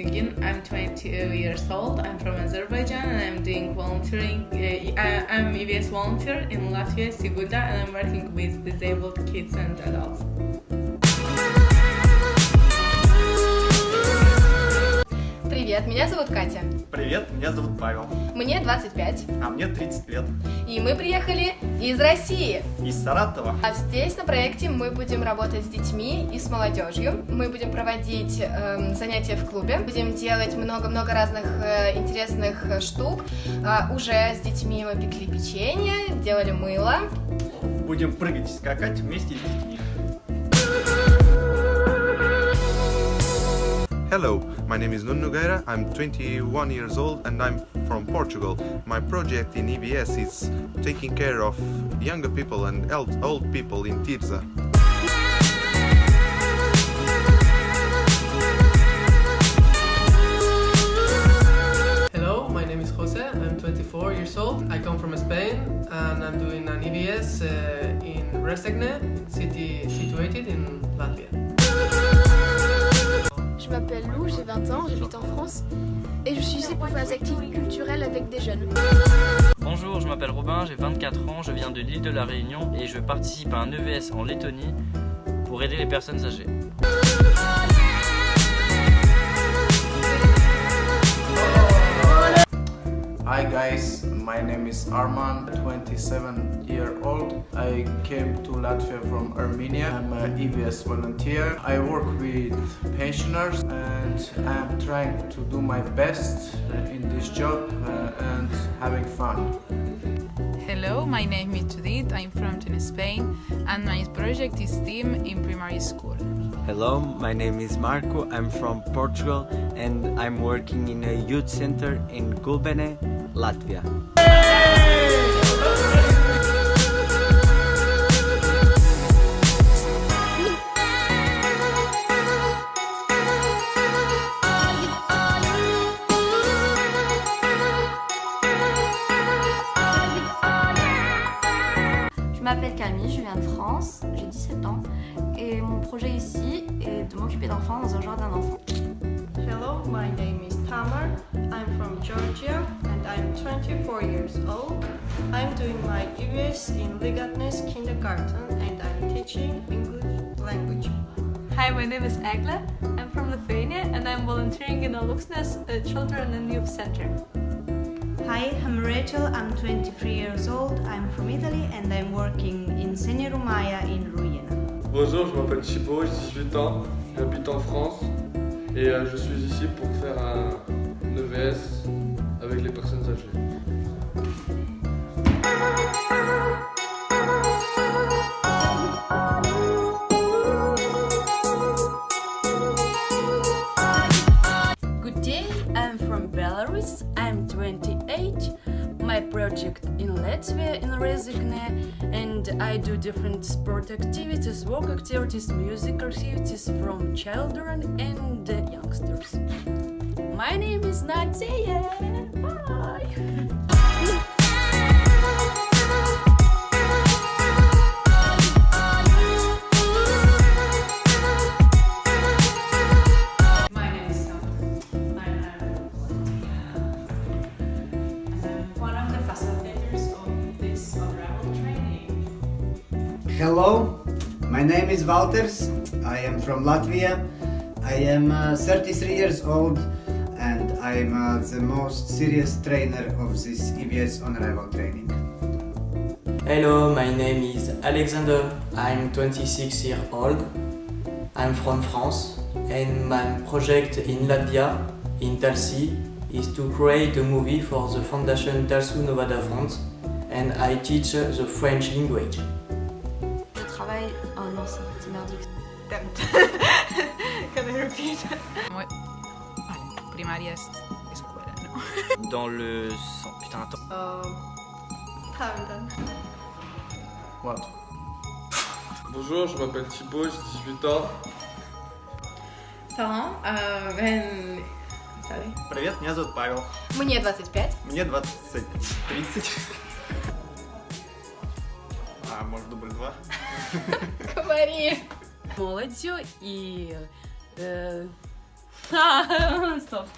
singing. I'm 22 years old. I'm from Azerbaijan and I'm doing volunteering. I'm EVS volunteer in Latvia, Sigulda, and I'm working with disabled kids and adults. Привет, меня зовут Катя. Привет, меня зовут Павел. Мне 25. А мне 30 лет. И мы приехали из России. Из Саратова. А здесь на проекте мы будем работать с детьми и с молодежью. Мы будем проводить занятия в клубе. Будем делать много-много разных интересных штук. Уже с детьми мы пекли печенье, делали мыло. Будем прыгать и скакать вместе с детьми. Hello, my name is Nuno Nogueira, I'm 21 years old and I'm from Portugal. My project in EVS is taking care of younger people and old people in Tirza. Hello, my name is Jose, I'm 24 years old. I come from Spain and I'm doing an EVS in Lettonie, city situated in Latvia. Je m'appelle Lou, j'ai 20 ans, j'habite en France et je suis ici pour faire des activités culturelles avec des jeunes. Bonjour, je m'appelle Robin, j'ai 24 ans, je viens de l'île de la Réunion et je participe à un EVS en Lettonie pour aider les personnes âgées. Hi guys, my name is Arman, 27 years old. I came to Latvia from Armenia. I'm an EVS volunteer. I work with pensioners and I'm trying to do my best in this job and having fun. Hello, my name is Judith, I'm from Spain and my project is STEAM in primary school. Hello, my name is Marco, I'm from Portugal and I'm working in a youth center in Gulbene, Latvia. Je m'appelle Camille, je viens de France, j'ai 17 ans et mon projet ici est de m'occuper d'enfants dans un jardin d'enfants. Hello, my name is Tamar, I'm from Georgia and I'm 24 years old. I'm doing my EVS in Ligatnes kindergarten and I'm teaching English language. Hi, my name is Agla, I'm from Lithuania and I'm volunteering in the Luksnes Children and Youth Center. Hi, I'm Rachel, I'm 23 years old, I'm from Italy and I'm working in Senior Rāmava in Rāmava. Bonjour, je m'appelle Thibaut, j'ai 18 ans, j'habite en France et je suis ici pour faire un EVS avec les personnes âgées. Good day, I'm from Belarus, I'm 28. My project in Latvia in Rāzakne and I do different sport activities, work activities, music activities from children and youngsters. My name is Nadia. Bye. Hello, my name is Valters, I am from Latvia, I am 33 years old and I am the most serious trainer of this EVS on arrival training. Hello, my name is Alexander, I'm 26 years old, I'm from France and my project in Latvia, in Talsi, is to create a movie for the Foundation Talsu Novada France and I teach the French language. Oh non, c'est merdique. Can I repeat? Ouais. Vale, primaria es escuela, ¿no? Dans le... Putain, attends. What? Bonjour, je m'appelle Thibaut, j'ai 18 ans. Salam, Sorry. Привет, меня зовут Павел. Мне 25. Мне 30. А может дубль 2? Говори. Молодью и Stop.